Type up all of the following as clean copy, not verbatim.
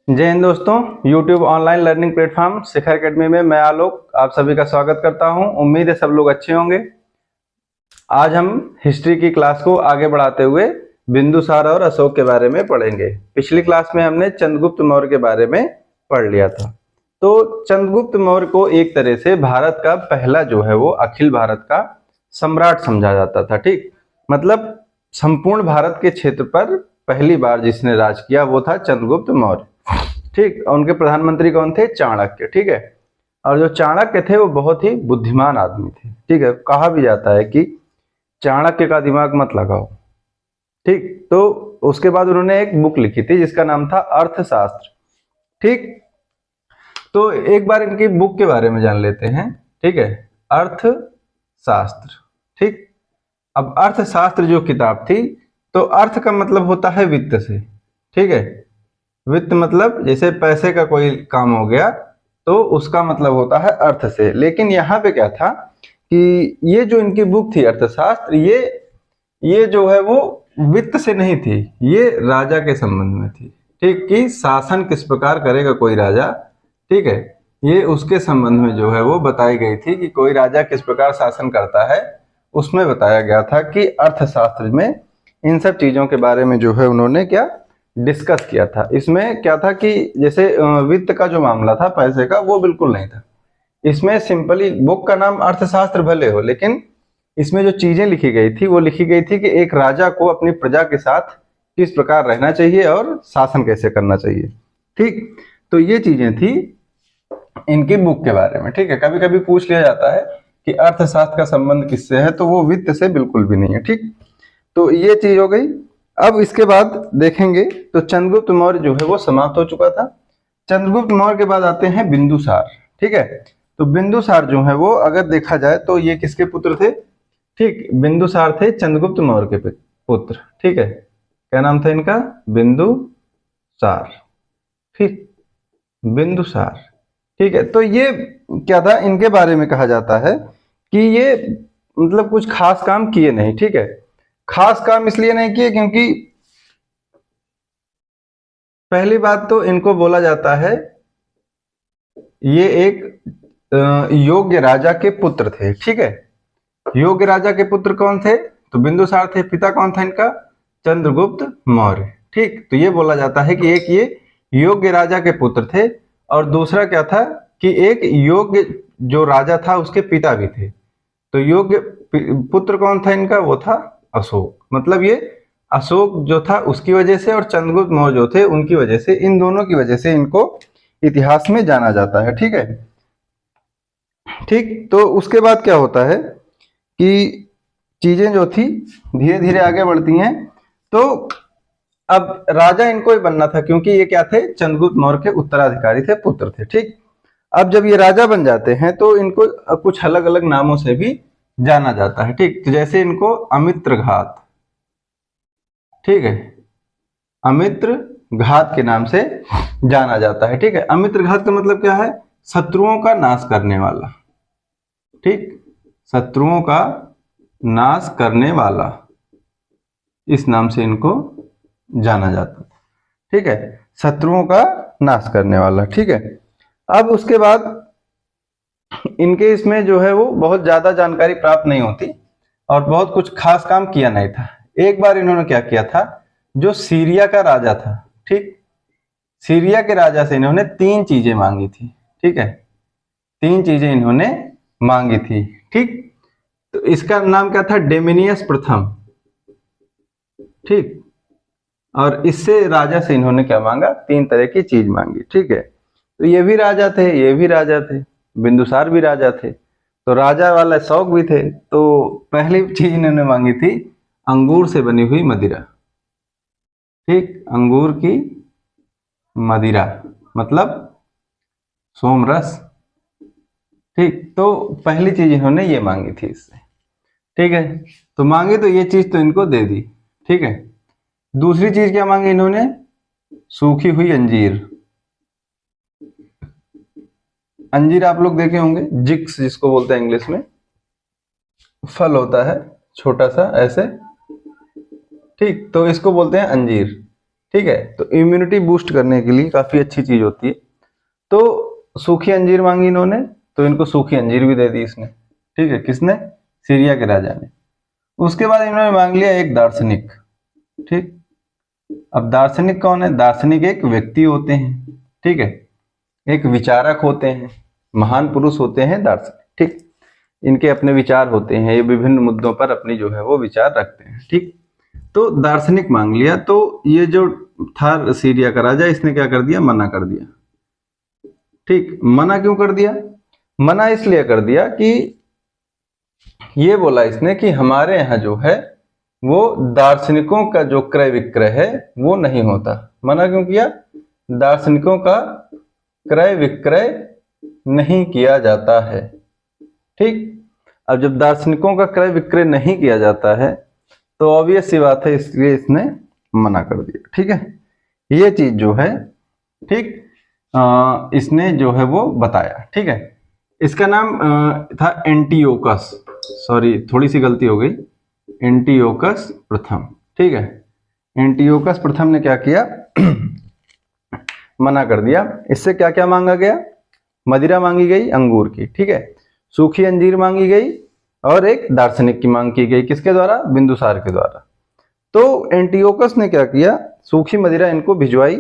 जय हिंद दोस्तों। YouTube online learning platform शिखा academy में मैं आलोक आप सभी का स्वागत करता हूं। उम्मीद है सब लोग अच्छे होंगे। आज हम हिस्ट्री की क्लास को आगे बढ़ाते हुए बिंदुसार और अशोक के बारे में पढ़ेंगे। पिछली क्लास में हमने चंद्रगुप्त मौर्य के बारे में पढ़ लिया था। तो चंद्रगुप्त मौर्य को एक तरह से भारत का पहला जो है वो अखिल भारत का सम्राट समझा जाता था। ठीक, मतलब संपूर्ण भारत के क्षेत्र पर पहली बार जिसने राज किया वो था चंद्रगुप्त मौर्य। ठीक, उनके प्रधानमंत्री कौन थे? चाणक्य। ठीक है, और जो चाणक्य थे वो बहुत ही बुद्धिमान आदमी थे। ठीक है, कहा भी जाता है कि चाणक्य का दिमाग मत लगाओ। ठीक, तो उसके बाद उन्होंने एक बुक लिखी थी जिसका नाम था अर्थशास्त्र। ठीक, तो एक बार इनकी बुक के बारे में जान लेते हैं। ठीक है, अर्थशास्त्र। ठीक, अब अर्थशास्त्र जो किताब थी, तो अर्थ का मतलब होता है वित्त से। ठीक है, वित्त मतलब जैसे पैसे का कोई काम हो गया तो उसका मतलब होता है अर्थ से। लेकिन यहाँ पे क्या था कि ये जो इनकी बुक थी अर्थशास्त्र, ये जो है वो वित्त से नहीं थी, ये राजा के संबंध में थी। ठीक, कि शासन किस प्रकार करेगा कोई राजा। ठीक है, ये उसके संबंध में जो है वो बताई गई थी कि कोई राजा किस प्रकार शासन करता है। उसमें बताया गया था कि अर्थशास्त्र में इन सब चीजों के बारे में जो है उन्होंने क्या डिस्कस किया था। इसमें क्या था कि जैसे वित्त का जो मामला था पैसे का, वो बिल्कुल नहीं था इसमें। सिंपली बुक का नाम अर्थशास्त्र भले हो, लेकिन इसमें जो चीजें लिखी गई थी वो लिखी गई थी कि एक राजा को अपनी प्रजा के साथ किस प्रकार रहना चाहिए और शासन कैसे करना चाहिए। ठीक, तो ये चीजें थी इनकी बुक के बारे में। ठीक है, कभी कभी पूछ लिया जाता है कि अर्थशास्त्र का संबंध किससे है, तो वो वित्त से बिल्कुल भी नहीं है। ठीक, तो ये चीज हो गई। अब इसके बाद देखेंगे तो चंद्रगुप्त मौर्य जो है वो समाप्त हो चुका था। चंद्रगुप्त मौर्य के बाद आते हैं बिंदुसार। ठीक है, तो बिंदुसार जो है वो अगर देखा जाए तो ये किसके पुत्र थे? ठीक, बिंदुसार थे चंद्रगुप्त मौर्य के पुत्र। ठीक है, क्या नाम था इनका? बिंदुसार। ठीक, बिंदुसार। ठीक है, तो ये क्या था, इनके बारे में कहा जाता है कि ये मतलब कुछ खास काम किए नहीं। ठीक है, खास काम इसलिए नहीं किए क्योंकि पहली बात तो इनको बोला जाता है ये एक योग्य राजा के पुत्र थे। ठीक है, योग्य राजा के पुत्र कौन थे? तो बिंदुसार थे। पिता कौन था इनका? चंद्रगुप्त मौर्य। ठीक, तो ये बोला जाता है कि एक ये योग्य राजा के पुत्र थे, और दूसरा क्या था कि एक योग्य जो राजा था उसके पिता भी थे। तो योग्य पुत्र कौन था इनका? वो था अशोक। मतलब ये अशोक जो था उसकी वजह से और चंद्रगुप्त मौर्य जो थे उनकी वजह से, इन दोनों की वजह से इनको इतिहास में जाना जाता है। ठीक है, ठीक, तो उसके बाद क्या होता है कि चीजें जो थी धीरे धीरे आगे बढ़ती हैं। तो अब राजा इनको ही बनना था क्योंकि ये क्या थे? चंद्रगुप्त मौर्य के उत्तराधिकारी थे, पुत्र थे। ठीक, अब जब ये राजा बन जाते हैं तो इनको कुछ अलग अलग नामों से भी जाना जाता है। ठीक, तो जैसे इनको अमित्र घात। ठीक है, अमित्र घात के नाम से जाना जाता है। ठीक है, अमित्र घात का मतलब क्या है? शत्रुओं का नाश करने वाला। ठीक, शत्रुओं का नाश करने वाला, इस नाम से इनको जाना जाता है। ठीक है, शत्रुओं का नाश करने वाला। ठीक है, अब उसके बाद इनके इसमें जो है वो बहुत ज्यादा जानकारी प्राप्त नहीं होती और बहुत कुछ खास काम किया नहीं था। एक बार इन्होंने क्या किया था, जो सीरिया का राजा था, ठीक, सीरिया के राजा से इन्होंने तीन चीजें मांगी थी। ठीक है, तीन चीजें इन्होंने मांगी थी। ठीक, तो इसका नाम क्या था? डेमिनियस प्रथम। ठीक, और इससे राजा से इन्होंने क्या मांगा? तीन तरह की चीज मांगी। ठीक है, तो ये भी राजा थे, ये भी राजा थे, बिंदुसार भी राजा थे, तो राजा वाला शौक भी थे। तो पहली चीज इन्होंने मांगी थी अंगूर से बनी हुई मदिरा। ठीक, अंगूर की मदिरा मतलब सोमरस। ठीक, तो पहली चीज इन्होंने ये मांगी थी इससे। ठीक है, तो मांगी तो ये चीज तो इनको दे दी। ठीक है, दूसरी चीज क्या मांगी इन्होंने? सूखी हुई अंजीर। अंजीर आप लोग देखे होंगे, जिक्स जिसको बोलते हैं इंग्लिश में, फल होता है छोटा सा ऐसे। ठीक, तो इसको बोलते हैं अंजीर। ठीक है, तो इम्यूनिटी बूस्ट करने के लिए काफी अच्छी चीज होती है। तो सूखी अंजीर मांगी इन्होंने, तो इनको सूखी अंजीर भी दे दी इसने। ठीक है, किसने? सीरिया के राजा ने। उसके बाद इन्होंने मांग लिया एक दार्शनिक। ठीक, अब दार्शनिक कौन है? दार्शनिक एक व्यक्ति होते हैं, ठीक है, एक विचारक होते हैं, महान पुरुष होते हैं दार्शनिक। ठीक, इनके अपने विचार होते हैं, ये विभिन्न मुद्दों पर अपनी जो है वो विचार रखते हैं। ठीक, तो दार्शनिक मांग लिया, तो ये जो था सीरिया का राजा, इसने क्या कर दिया? मना कर दिया। ठीक, मना क्यों कर दिया? मना इसलिए कर दिया कि ये बोला इसने कि हमारे यहाँ जो है वो दार्शनिकों का जो क्रय विक्रय है वो नहीं होता। मना क्यों किया? दार्शनिकों का क्रय विक्रय नहीं किया जाता है। ठीक, अब जब दार्शनिकों का क्रय विक्रय नहीं किया जाता है तो ऑब्वियस सी बात है, इसलिए इसने मना कर दिया। ठीक है, ये चीज जो है, ठीक, इसने जो है वो बताया। ठीक है, इसका नाम था एंटियोकस, सॉरी थोड़ी सी गलती हो गई, एंटियोकस प्रथम। ठीक है, एंटियोकस प्रथम ने क्या किया? मना कर दिया। इससे क्या क्या मांगा गया? मदिरा मांगी गई अंगूर की, ठीक है, सूखी अंजीर मांगी गई और एक दार्शनिक की मांग की गई। किसके द्वारा? बिंदुसार के द्वारा। तो एंटियोकस ने क्या किया? सूखी मदिरा इनको भिजवाई,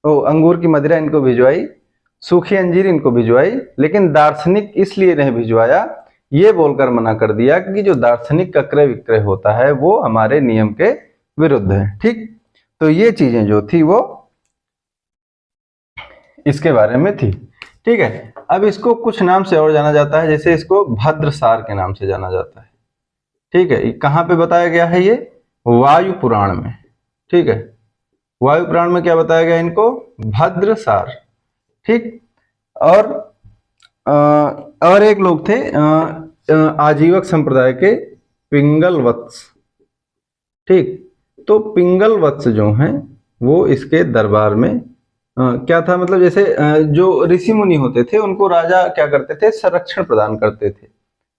अंगूर की मदिरा इनको भिजवाई, सूखी अंजीर इनको भिजवाई, लेकिन दार्शनिक इसलिए नहीं भिजवाया, ये बोलकर मना कर दिया कि जो दार्शनिक का क्रय विक्रय होता है वो हमारे नियम के विरुद्ध है। ठीक, तो ये चीजें जो थी वो इसके बारे में थी। ठीक है, अब इसको कुछ नाम से और जाना जाता है, जैसे इसको भद्रसार के नाम से जाना जाता है। ठीक है, कहाँ पे बताया गया है? ये वायु पुराण में। ठीक है, वायु पुराण में क्या बताया गया इनको? भद्रसार। ठीक, और एक लोग थे आजीवक संप्रदाय के पिंगल वत्स। ठीक, तो पिंगल वत्स जो हैं वो इसके दरबार में क्या था, मतलब जैसे जो ऋषि मुनि होते थे उनको राजा क्या करते थे? संरक्षण प्रदान करते थे।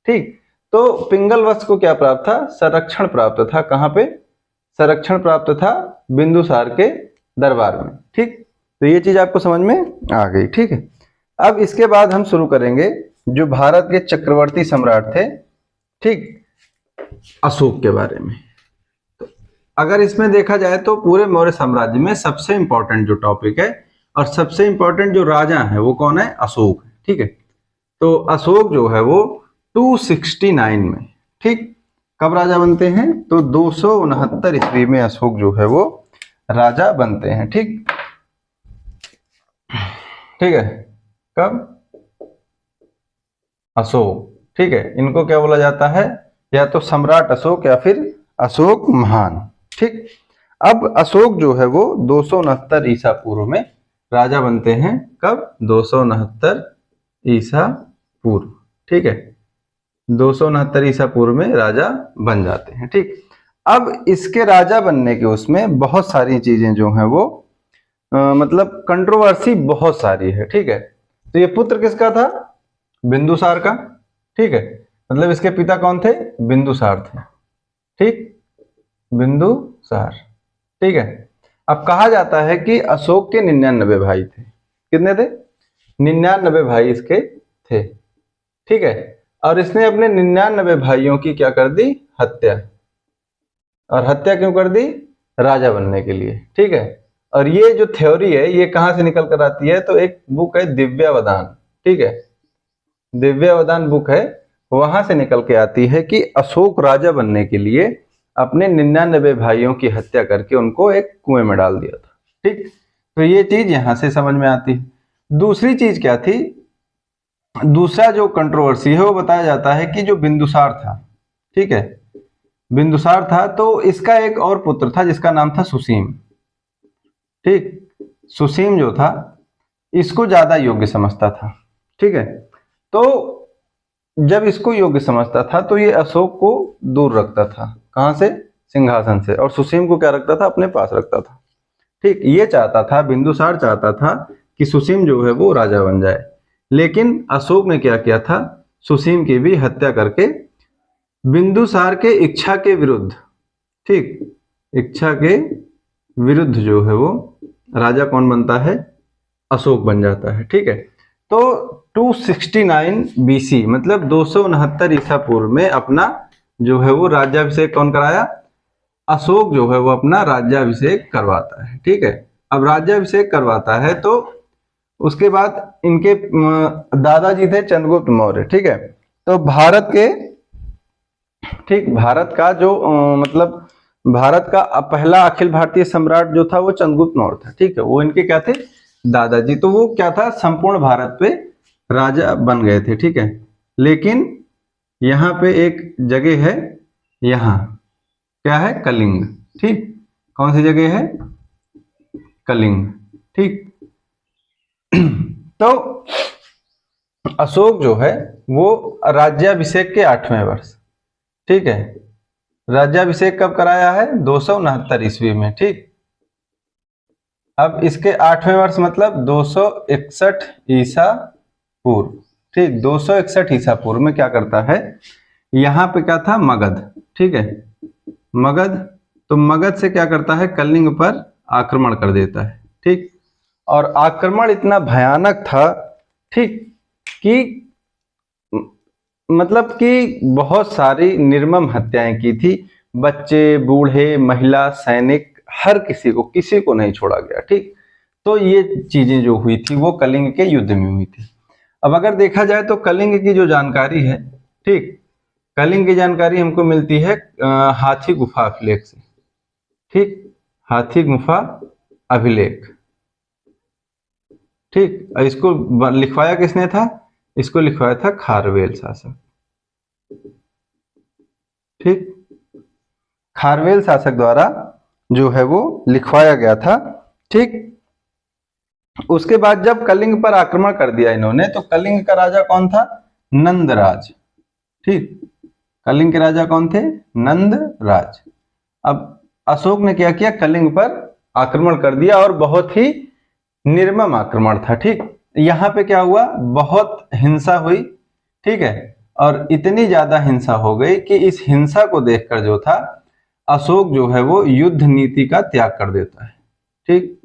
ठीक, तो पिंगल वत्स को क्या प्राप्त था? संरक्षण प्राप्त था। कहाँ पे संरक्षण प्राप्त था? बिंदुसार के दरबार में। ठीक, तो ये चीज आपको समझ में आ गई। ठीक है, अब इसके बाद हम शुरू करेंगे जो भारत के चक्रवर्ती सम्राट थे, ठीक, अशोक के बारे में। तो अगर इसमें देखा जाए तो पूरे मौर्य साम्राज्य में सबसे इंपॉर्टेंट जो टॉपिक है और सबसे इंपॉर्टेंट जो राजा है वो कौन है? अशोक। ठीक है, तो अशोक जो है वो 269 में, ठीक, कब राजा बनते हैं? तो 269 ईस्वी में अशोक जो है वो राजा बनते हैं। ठीक, ठीक है, कब? अशोक। ठीक है, इनको क्या बोला जाता है? या तो सम्राट अशोक या फिर अशोक महान। ठीक, अब अशोक जो है वो 269 ईसा पूर्व में राजा बनते हैं। कब? 269 ईसा पूर्व। ठीक है, 269 ईसा पूर्व में राजा बन जाते हैं। ठीक, अब इसके राजा बनने के उसमें बहुत सारी चीजें जो हैं वो मतलब कंट्रोवर्सी बहुत सारी है। ठीक है, तो ये पुत्र किसका था? बिंदुसार का। ठीक है, मतलब इसके पिता कौन थे? बिंदुसार थे। ठीक, बिंदुसार। ठीक है, अब कहा जाता है कि अशोक के 99 भाई थे। कितने थे? 99 भाई इसके थे। ठीक है, और इसने अपने 99 भाइयों की क्या कर दी? हत्या। और हत्या क्यों कर दी? राजा बनने के लिए। ठीक है, और ये जो थ्योरी है ये कहां से निकल कर आती है? तो एक बुक है दिव्यावदान। ठीक है, दिव्यावदान बुक है, वहां से निकल के आती है कि अशोक राजा बनने के लिए अपने 99 भाइयों की हत्या करके उनको एक कुएं में डाल दिया था। ठीक, तो ये चीज यहां से समझ में आती है। दूसरी चीज क्या थी? दूसरा जो कंट्रोवर्सी है वो बताया जाता है कि जो बिंदुसार था, ठीक है, बिंदुसार था, तो इसका एक और पुत्र था जिसका नाम था सुसीम। ठीक, सुसीम जो था इसको ज्यादा योग्य समझता था। ठीक है, तो जब इसको योग्य समझता था तो ये अशोक को दूर रखता था। कहां से? सिंहासन से। और सुसीम को क्या रखता था? अपने पास रखता था। ठीक, ये चाहता था, बिंदुसार चाहता था कि सुसीम जो है वो राजा बन जाए, लेकिन अशोक ने क्या किया था? सुसीम की भी हत्या करके बिंदुसार के इच्छा के विरुद्ध, ठीक, इच्छा के विरुद्ध जो है वो राजा कौन बनता है, अशोक बन जाता है। ठीक है, तो 269 बीसी मतलब 269 ईसा पूर्व में अपना जो है वो राज्याभिषेक कौन कराया, अशोक जो है वो अपना राज्याभिषेक करवाता है। ठीक है, अब राज्याभिषेक करवाता है तो उसके बाद इनके दादाजी थे चंद्रगुप्त मौर्य। ठीक है, तो भारत के, ठीक, भारत का जो मतलब भारत का पहला अखिल भारतीय सम्राट जो था वो चंद्रगुप्त मौर्य था। ठीक है, वो इनके क्या थे, दादाजी। तो वो क्या था, संपूर्ण भारत पे राजा बन गए थे। ठीक है, लेकिन यहाँ पे एक जगह है, यहाँ क्या है, कलिंग। ठीक, कौन सी जगह है, कलिंग। ठीक, तो अशोक जो है वो राज्याभिषेक के 8वें वर्ष, ठीक है, राज्याभिषेक कब कराया है, 269 ईस्वी में। ठीक, अब इसके 8वें वर्ष मतलब 261 ईसा पूर्व। ठीक, 261 ईसा पूर्व में क्या करता है, यहाँ पे क्या था, मगध। ठीक है, मगध, तो मगध से क्या करता है, कलिंग पर आक्रमण कर देता है। ठीक, और आक्रमण इतना भयानक था, ठीक, कि मतलब कि बहुत सारी निर्मम हत्याएं की थी, बच्चे, बूढ़े, महिला, सैनिक, हर किसी को नहीं छोड़ा गया। ठीक, तो ये चीजें जो हुई थी वो कलिंग के युद्ध में हुई थी। अब अगर देखा जाए तो कलिंग की जो जानकारी है, ठीक, कलिंग की जानकारी हमको मिलती है हाथी गुफा अभिलेख से। ठीक, हाथी गुफा अभिलेख। ठीक, इसको लिखवाया किसने था, इसको लिखवाया था खारवेल शासक। ठीक, खारवेल शासक द्वारा जो है वो लिखवाया गया था। ठीक, उसके बाद जब कलिंग पर आक्रमण कर दिया इन्होंने, तो कलिंग का राजा कौन था, नंदराज। ठीक, कलिंग के राजा कौन थे, नंदराज। अब अशोक ने क्या किया, कलिंग पर आक्रमण कर दिया और बहुत ही निर्मम आक्रमण था। ठीक, यहाँ पे क्या हुआ, बहुत हिंसा हुई। ठीक है, और इतनी ज्यादा हिंसा हो गई कि इस हिंसा को देखकर जो था, अशोक जो है वो युद्ध नीति का त्याग कर देता है। ठीक,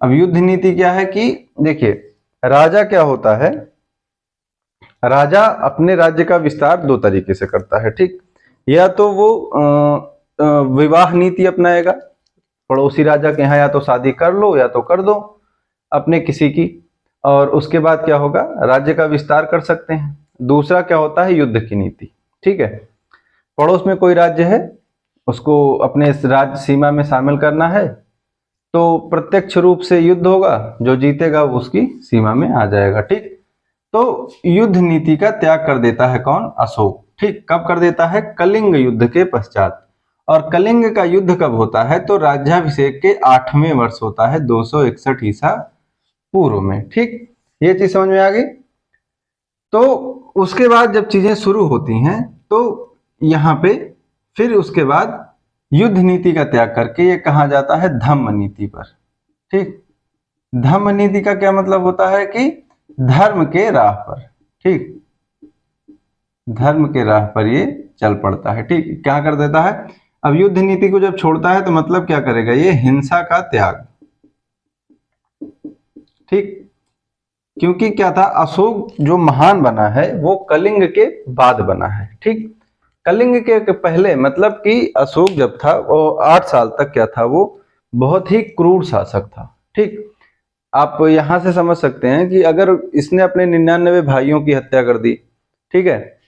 अब युद्ध नीति क्या है कि देखिए, राजा क्या होता है, राजा अपने राज्य का विस्तार दो तरीके से करता है। ठीक, या तो वो विवाह नीति अपनाएगा, पड़ोसी राजा के यहाँ या तो शादी कर लो या तो कर दो अपने किसी की, और उसके बाद क्या होगा, राज्य का विस्तार कर सकते हैं। दूसरा क्या होता है, युद्ध की नीति। ठीक है, पड़ोस में कोई राज्य है, उसको अपने राज्य सीमा में शामिल करना है, तो प्रत्यक्ष रूप से युद्ध होगा, जो जीतेगा वो उसकी सीमा में आ जाएगा। ठीक, तो युद्ध नीति का त्याग कर देता है कौन, अशोक। ठीक, कब कर देता है, कलिंग युद्ध के पश्चात। और कलिंग का युद्ध कब होता है, तो राज्याभिषेक के 8वें वर्ष होता है, 261 ईसा पूर्व में। ठीक, ये चीज समझ में आ गई। तो उसके बाद जब चीजें शुरू होती हैं, तो यहाँ पे फिर उसके बाद युद्ध नीति का त्याग करके ये कहा जाता है धम्म नीति पर। ठीक, धम्म नीति का क्या मतलब होता है कि धर्म के राह पर। ठीक, धर्म के राह पर ये चल पड़ता है। ठीक, क्या कर देता है, अब युद्ध नीति को जब छोड़ता है तो मतलब क्या करेगा, ये हिंसा का त्याग। ठीक, क्योंकि क्या था, अशोक जो महान बना है वो कलिंग के बाद बना है। ठीक, कलिंग के पहले मतलब कि अशोक जब था वो 8 साल तक क्या था, वो बहुत ही क्रूर शासक था। ठीक, आप यहां से समझ सकते हैं कि अगर इसने अपने 99 भाइयों की हत्या कर दी, ठीक है,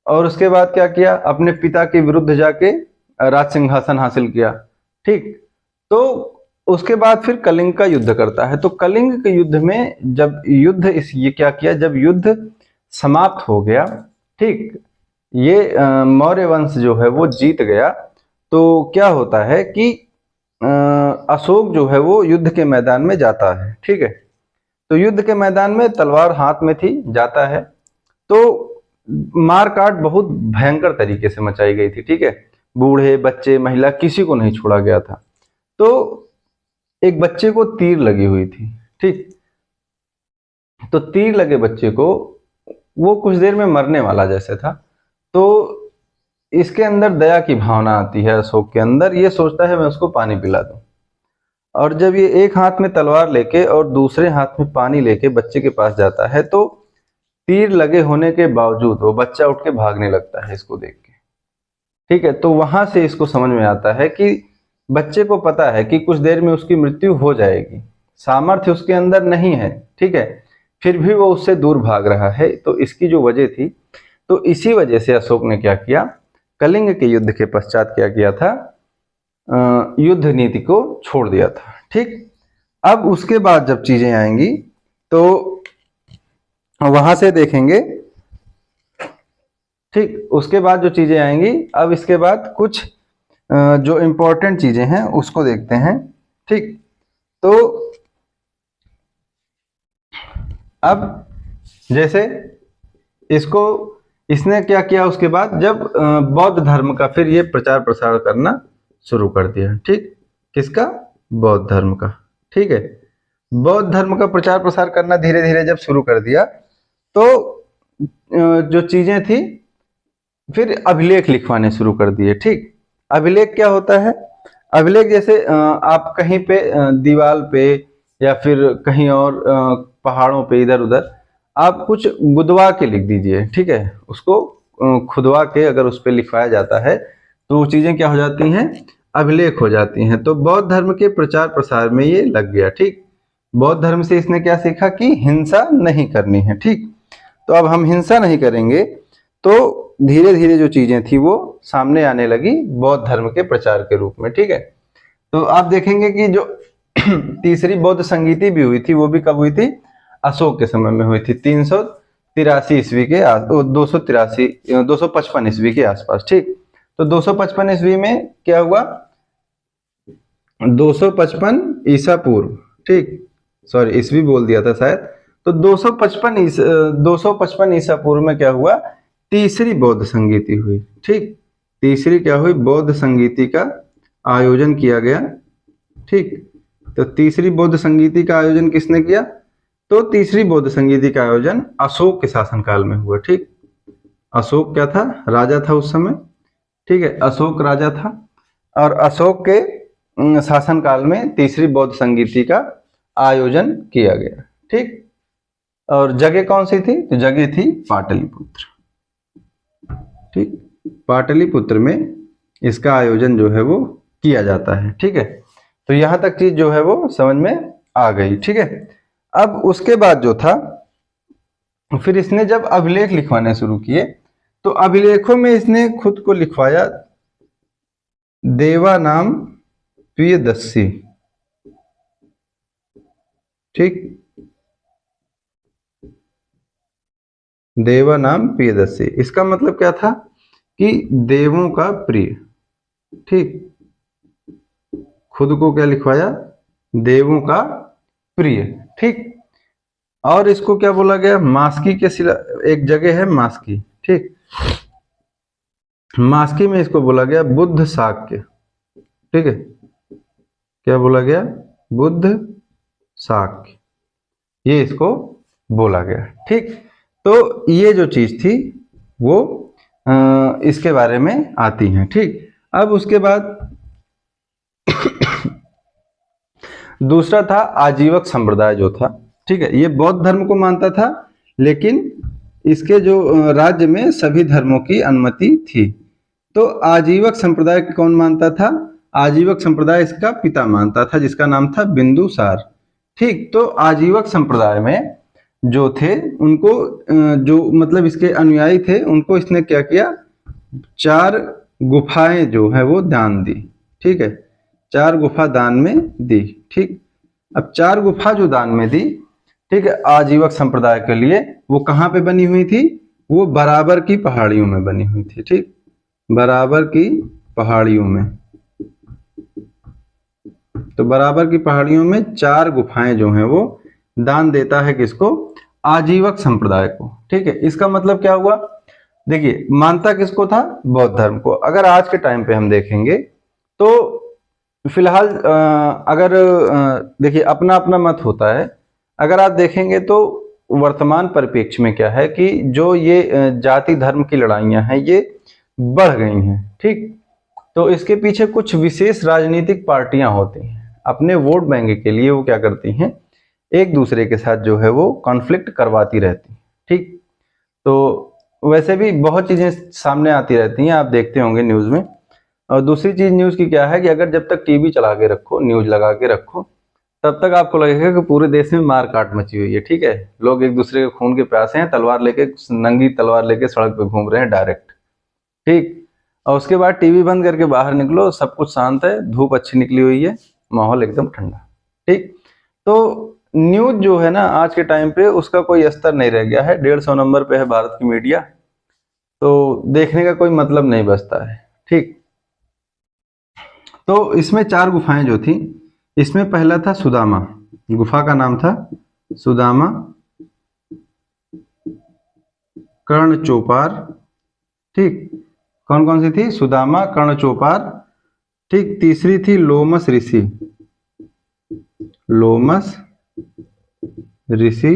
और उसके बाद क्या किया, अपने पिता के विरुद्ध जाके राज सिंहासन हासिल किया। ठीक, तो उसके बाद फिर कलिंग का युद्ध करता है। तो कलिंग के युद्ध में जब युद्ध ये क्या किया, जब युद्ध समाप्त हो गया, ठीक, ये मौर्य वंश जो है वो जीत गया, तो क्या होता है कि अशोक जो है वो युद्ध के मैदान में जाता है। ठीक है, तो युद्ध के मैदान में तलवार हाथ में थी, जाता है, तो मार काट बहुत भयंकर तरीके से मचाई गई थी। ठीक है, बूढ़े, बच्चे, महिला, किसी को नहीं छोड़ा गया था। तो एक बच्चे को तीर लगी हुई थी। ठीक, तो तीर लगे बच्चे को, वो कुछ देर में मरने वाला जैसे था, तो इसके अंदर दया की भावना आती है अशोक के अंदर, ये सोचता है मैं उसको पानी पिला दूं। और जब ये एक हाथ में तलवार लेके और दूसरे हाथ में पानी लेके बच्चे के पास जाता है तो तीर लगे होने के बावजूद वो बच्चा उठ के भागने लगता है इसको देख के। ठीक है, तो वहां से इसको समझ में आता है कि बच्चे को पता है कि कुछ देर में उसकी मृत्यु हो जाएगी, सामर्थ्य उसके अंदर नहीं है, ठीक है, फिर भी वो उससे दूर भाग रहा है। तो इसकी जो वजह थी, तो इसी वजह से अशोक ने क्या किया, कलिंग के युद्ध के पश्चात क्या किया था, युद्ध नीति को छोड़ दिया था। ठीक, अब उसके बाद जब चीजें आएंगी तो वहां से देखेंगे। ठीक, उसके बाद जो चीजें आएंगी, अब इसके बाद कुछ जो इम्पोर्टेंट चीजें हैं उसको देखते हैं। ठीक, तो अब जैसे इसने क्या किया, उसके बाद जब बौद्ध धर्म का फिर ये प्रचार प्रसार करना शुरू कर दिया। ठीक, किसका, बौद्ध धर्म का। ठीक है, बौद्ध धर्म का प्रचार प्रसार करना धीरे धीरे जब शुरू कर दिया तो जो चीजें थी, फिर अभिलेख लिखवाने शुरू कर दिए। ठीक, अभिलेख क्या होता है, अभिलेख जैसे आप कहीं पे दीवार पे या फिर कहीं और पहाड़ों पे इधर उधर आप कुछ गुदवा के लिख दीजिए। ठीक है, उसको खुदवा के अगर उस पर लिखवाया जाता है तो वो चीजें क्या हो जाती हैं, अभिलेख हो जाती हैं। तो बौद्ध धर्म के प्रचार प्रसार में ये लग गया। ठीक, बौद्ध धर्म से इसने क्या सीखा कि हिंसा नहीं करनी है। ठीक, तो अब हम हिंसा नहीं करेंगे, तो धीरे धीरे जो चीजें थी वो सामने आने लगी बौद्ध धर्म के प्रचार के रूप में। ठीक है, तो आप देखेंगे कि जो तीसरी बौद्ध संगीति भी हुई थी वो भी कब हुई थी, अशोक के समय में हुई थी, 383 ईस्वी के 255 ईस्वी के आसपास। ठीक, तो 255 ईस्वी में क्या हुआ, 255 ईसा पूर्व, ठीक, सॉरी ईस्वी बोल दिया था शायद, तो 255 ईसा पूर्व में क्या हुआ, तीसरी बौद्ध संगीति हुई। ठीक, तीसरी क्या हुई, बौद्ध संगीति का आयोजन किया गया। ठीक, तो तीसरी बौद्ध संगीति का आयोजन किसने किया, तो तीसरी बौद्ध संगीति का आयोजन अशोक के शासनकाल में हुआ। ठीक, अशोक क्या था, राजा था उस समय। ठीक है, अशोक राजा था और अशोक के शासनकाल में तीसरी बौद्ध संगीति का आयोजन किया गया। ठीक, और जगह कौन सी थी, तो जगह थी पाटलिपुत्र। ठीक, पाटलिपुत्र में इसका आयोजन जो है वो किया जाता है। ठीक है, तो यहां तक चीज जो है वो समझ में आ गई। ठीक है, अब उसके बाद जो था, फिर इसने जब अभिलेख लिखवाने शुरू किए तो अभिलेखों में इसने खुद को लिखवाया देवानाम प्रियदर्शी। ठीक, देवानाम प्रियदर्शी, इसका मतलब क्या था कि देवों का प्रिय। ठीक, खुद को क्या लिखवाया, देवों का प्रिय। ठीक, और इसको क्या बोला गया, मास्की के शिला, एक जगह है मास्की। ठीक, मास्की में इसको बोला गया बुद्ध शाक्य। ठीक है, क्या बोला गया, बुद्ध शाक्य, ये इसको बोला गया। ठीक, तो ये जो चीज थी वो इसके बारे में आती हैं। ठीक, अब उसके बाद दूसरा था आजीवक संप्रदाय जो था। ठीक है, ये बौद्ध धर्म को मानता था, लेकिन इसके जो राज्य में सभी धर्मों की अनुमति थी। तो आजीवक संप्रदाय कौन मानता था, आजीवक संप्रदाय इसका पिता मानता था जिसका नाम था बिंदुसार। ठीक, तो आजीवक संप्रदाय में जो थे उनको जो मतलब इसके अनुयायी थे उनको इसने क्या किया, 4 गुफाएं जो है वो दान दी। ठीक है, 4 गुफा दान में दी। ठीक, अब 4 गुफा जो दान में दी, ठीक है, आजीवक संप्रदाय के लिए, वो कहाँ पे बनी हुई थी, वो बराबर की पहाड़ियों में बनी हुई थी। ठीक, बराबर की पहाड़ियों में, तो बराबर की पहाड़ियों में 4 गुफाएं जो हैं वो दान देता है किसको, आजीवक संप्रदाय को। ठीक है, इसका मतलब क्या हुआ, देखिए मानता किसको था, बौद्ध धर्म को। अगर आज के टाइम पे हम देखेंगे तो फिलहाल अगर देखिए अपना अपना मत होता है, अगर आप देखेंगे तो वर्तमान परिप्रेक्ष्य में क्या है कि जो ये जाति धर्म की लड़ाइयां हैं ये बढ़ गई हैं। ठीक, तो इसके पीछे कुछ विशेष राजनीतिक पार्टियां होती हैं। अपने वोट बैंक के लिए वो क्या करती हैं, एक दूसरे के साथ जो है वो कॉन्फ्लिक्ट करवाती रहती हैं। ठीक, तो वैसे भी बहुत चीज़ें सामने आती रहती हैं, आप देखते होंगे न्यूज़ में। और दूसरी चीज़ न्यूज़ की क्या है कि अगर जब तक टीवी चला के रखो, न्यूज़ लगा के रखो, तब तक आपको लगेगा कि पूरे देश में मार काट मची हुई है। ठीक है, लोग एक दूसरे के खून के प्यासे हैं, तलवार लेके, नंगी तलवार लेके सड़क पे घूम रहे हैं डायरेक्ट। ठीक, और उसके बाद टीवी बंद करके बाहर निकलो, सब कुछ शांत है, धूप अच्छी निकली हुई है, माहौल एकदम ठंडा। ठीक, तो न्यूज जो है ना आज के टाइम पे उसका कोई स्तर नहीं रह गया है। 150 नंबर पे है भारत की मीडिया, तो देखने का कोई मतलब नहीं बचता है। ठीक, तो इसमें 4 गुफाएं जो थी, इसमें पहला था सुदामा, गुफा का नाम था सुदामा, कर्ण चौपार। ठीक, कौन कौन सी थी? सुदामा, कर्ण चौपार। ठीक, तीसरी थी लोमस ऋषि, लोमस ऋषि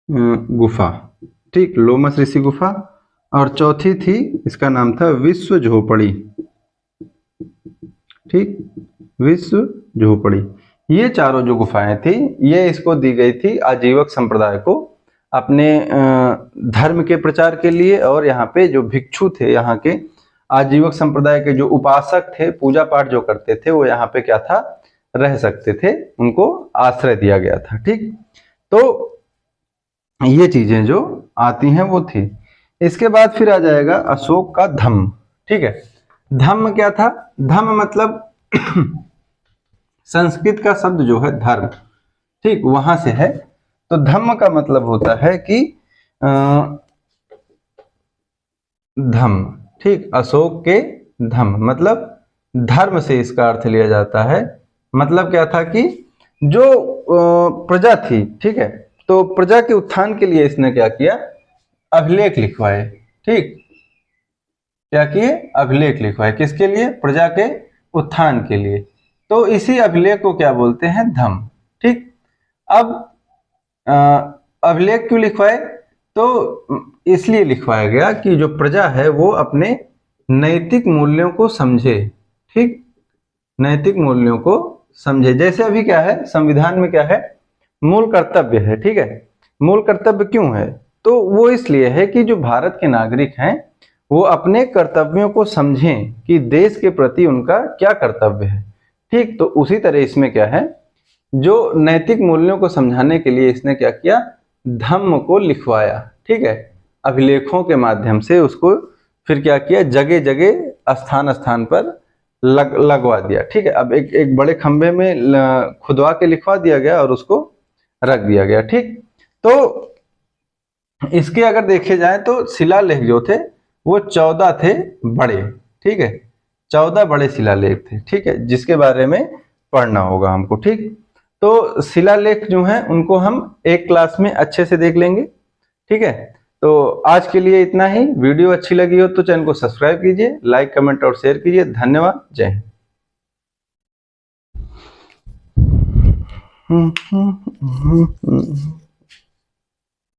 गुफा। ठीक, लोमस ऋषि गुफा। और चौथी थी, इसका नाम था विश्व झोपड़ी। ठीक, विश्व झोपड़ी। ये चारों जो गुफाएं थी, ये इसको दी गई थी आजीवक संप्रदाय को अपने धर्म के प्रचार के लिए। और यहाँ पे जो भिक्षु थे, यहाँ के आजीवक संप्रदाय के जो उपासक थे, पूजा पाठ जो करते थे, वो यहाँ पे क्या था, रह सकते थे, उनको आश्रय दिया गया था। ठीक, तो ये चीजें जो आती हैं वो थी। इसके बाद फिर आ जाएगा अशोक का धम्म। ठीक है, धम्म क्या था? धम्म मतलब संस्कृत का शब्द जो है धर्म, ठीक, वहां से है। तो धम्म का मतलब होता है कि धम्म। ठीक, अशोक के धम्म मतलब धर्म से इसका अर्थ लिया जाता है। मतलब क्या था कि जो प्रजा थी, ठीक है, तो प्रजा के उत्थान के लिए इसने क्या किया, अभिलेख लिखवाए। ठीक, क्या किए? अभिलेख लिखवाए। किसके लिए? प्रजा के उत्थान के लिए। तो इसी अभिलेख को क्या बोलते हैं? धम्म। ठीक, अब अभिलेख क्यों लिखवाए? तो इसलिए लिखवाया गया कि जो प्रजा है वो अपने नैतिक मूल्यों को समझे। ठीक, नैतिक मूल्यों को समझे। जैसे अभी क्या है, संविधान में क्या है, मूल कर्तव्य है। ठीक है, मूल कर्तव्य क्यों है? तो वो इसलिए है कि जो भारत के नागरिक हैं वो अपने कर्तव्यों को समझें कि देश के प्रति उनका क्या कर्तव्य है। ठीक, तो उसी तरह इसमें क्या है, जो नैतिक मूल्यों को समझाने के लिए इसने क्या किया, धम्म को लिखवाया। ठीक है, अभिलेखों के माध्यम से उसको फिर क्या किया, जगह जगह स्थान स्थान पर लगवा दिया। ठीक है, अब एक बड़े खंभे में खुदवा के लिखवा दिया गया और उसको रख दिया गया। ठीक, तो इसके अगर देखे जाए तो शिलालेख जो थे वो 14 थे बड़े। ठीक है, 14 बड़े शिलालेख थे। ठीक है, जिसके बारे में पढ़ना होगा हमको। ठीक, तो शिलालेख जो हैं उनको हम एक क्लास में अच्छे से देख लेंगे। ठीक है, तो आज के लिए इतना ही। वीडियो अच्छी लगी हो तो चैनल को सब्सक्राइब कीजिए, लाइक, कमेंट और शेयर कीजिए। धन्यवाद, जय हिंद।